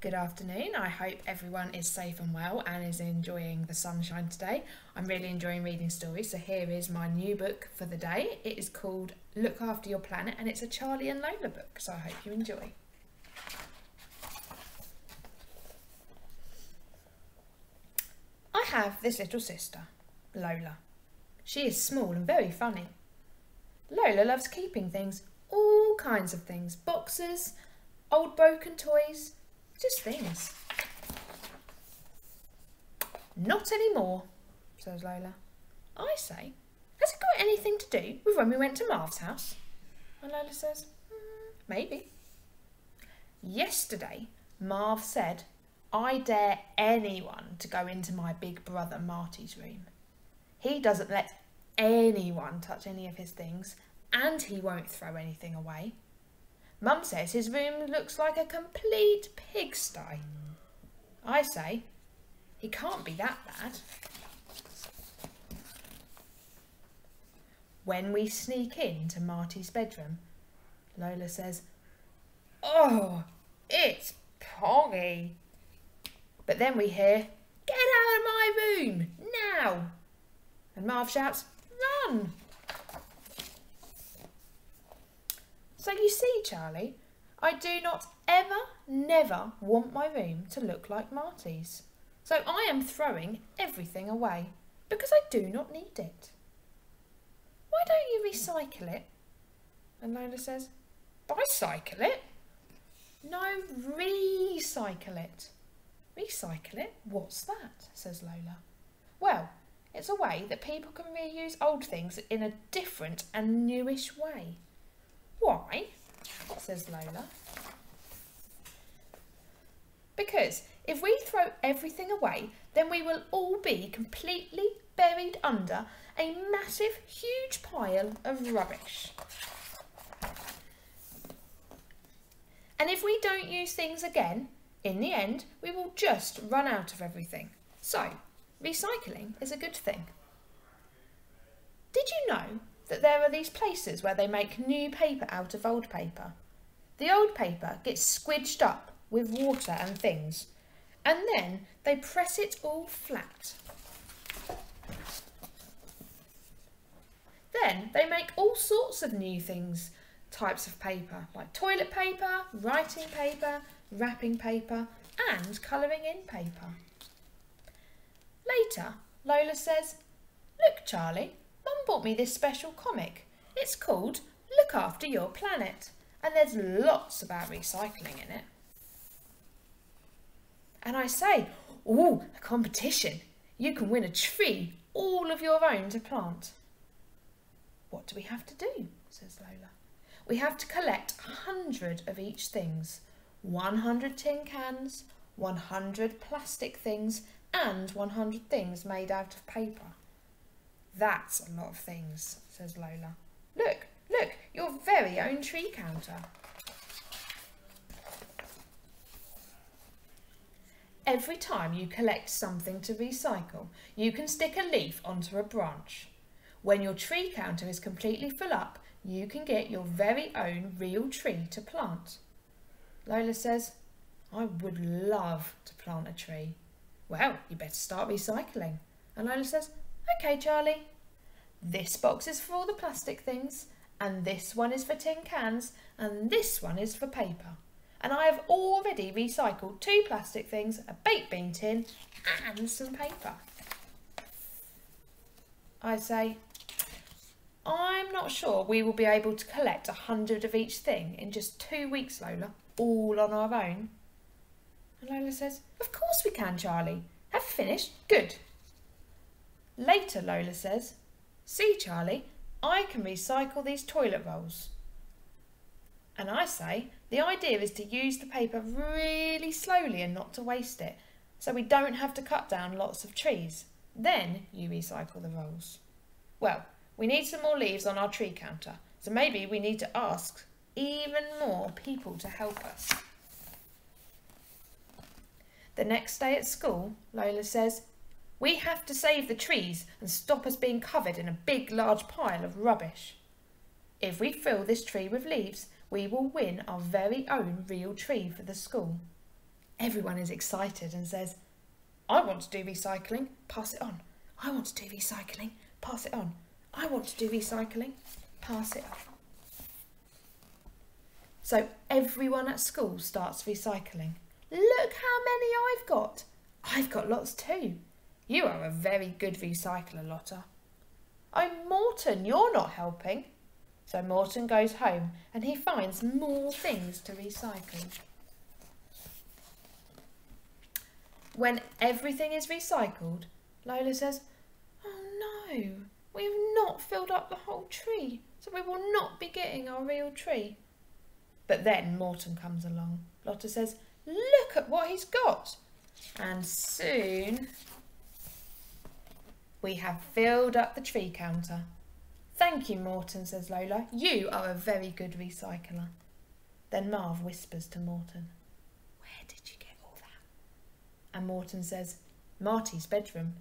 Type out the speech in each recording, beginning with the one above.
Good afternoon. I hope everyone is safe and well and is enjoying the sunshine today. I'm really enjoying reading stories, so here is my new book for the day. It is called Look After Your Planet and it's a Charlie and Lola book, so I hope you enjoy. I have this little sister, Lola. She is small and very funny. Lola loves keeping things, all kinds of things, boxes, old broken toys, just things. Not anymore, says Lola. I say, has it got anything to do with when we went to Marv's house? And Lola says, maybe. Yesterday, Marv said, I dare anyone to go into my big brother Marty's room. He doesn't let anyone touch any of his things and he won't throw anything away. Mum says his room looks like a complete pigsty. I say, he can't be that bad. When we sneak into Marty's bedroom, Lola says, oh, it's poggy. But then we hear, get out of my room, now. And Marv shouts, run. So you see, Charlie, I do not ever, never want my room to look like Marty's. So I am throwing everything away because I do not need it. Why don't you recycle it? And Lola says, bicycle it? No, recycle it. Recycle it? What's that? Says Lola. Well, it's a way that people can reuse old things in a different and newish way. Why? Says Lola. Because if we throw everything away, then we will all be completely buried under a massive, huge pile of rubbish. And if we don't use things again, in the end, we will just run out of everything. So, recycling is a good thing. Did you know that there are these places where they make new paper out of old paper? The old paper gets squidged up with water and things, and then they press it all flat. Then they make all sorts of new things, types of paper, like toilet paper, writing paper, wrapping paper, and colouring in paper. Later, Lola says, look, Charlie, Mum bought me this special comic. It's called Look After Your Planet, and there's lots about recycling in it. And I say, ooh, a competition. You can win a tree all of your own to plant. What do we have to do? Says Lola. We have to collect 100 of each things. 100 tin cans, 100 plastic things, and 100 things made out of paper. That's a lot of things, says Lola. Look, look, your very own tree counter. Every time you collect something to recycle, you can stick a leaf onto a branch. When your tree counter is completely full up, you can get your very own real tree to plant. Lola says, I would love to plant a tree. Well, you better start recycling. And Lola says, OK, Charlie. This box is for all the plastic things, and this one is for tin cans, and this one is for paper. And I have already recycled 2 plastic things, a baked bean tin, and some paper. I say, I'm not sure we will be able to collect 100 of each thing in just 2 weeks, Lola, all on our own. And Lola says, of course we can, Charlie. Have you finished? Good. Later, Lola says, see, Charlie, I can recycle these toilet rolls. And I say, the idea is to use the paper really slowly and not to waste it, so we don't have to cut down lots of trees. Then you recycle the rolls. Well, we need some more leaves on our tree counter, so maybe we need to ask even more people to help us. The next day at school, Lola says, we have to save the trees and stop us being covered in a big, large pile of rubbish. If we fill this tree with leaves, we will win our very own real tree for the school. Everyone is excited and says, I want to do recycling, pass it on. I want to do recycling, pass it on. I want to do recycling, pass it on. So everyone at school starts recycling. Look how many I've got. I've got lots too. You are a very good recycler, Lotta. Oh, Morton, you're not helping. So Morton goes home and he finds more things to recycle. When everything is recycled, Lola says, oh no, we have not filled up the whole tree, so we will not be getting our real tree. But then Morton comes along. Lotta says, look at what he's got. And soon we have filled up the tree counter. Thank you, Morton, says Lola. You are a very good recycler. Then Marv whispers to Morton, where did you get all that? And Morton says, Marty's bedroom.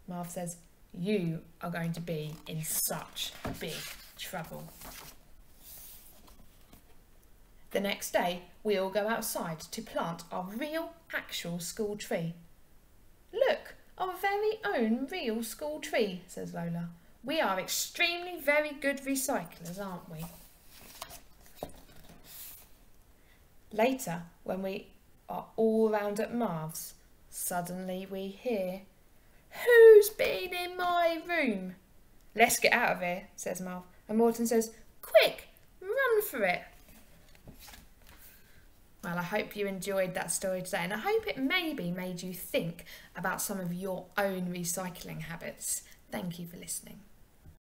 Marv says, you are going to be in such big trouble. The next day, we all go outside to plant our real, actual school tree. Look, our very own real school tree, says Lola. We are extremely very good recyclers, aren't we? Later, when we are all round at Marv's, suddenly we hear, who's been in my room? Let's get out of here, says Marv. And Morton says, quick, run for it. Well, I hope you enjoyed that story today, and I hope it maybe made you think about some of your own recycling habits. Thank you for listening.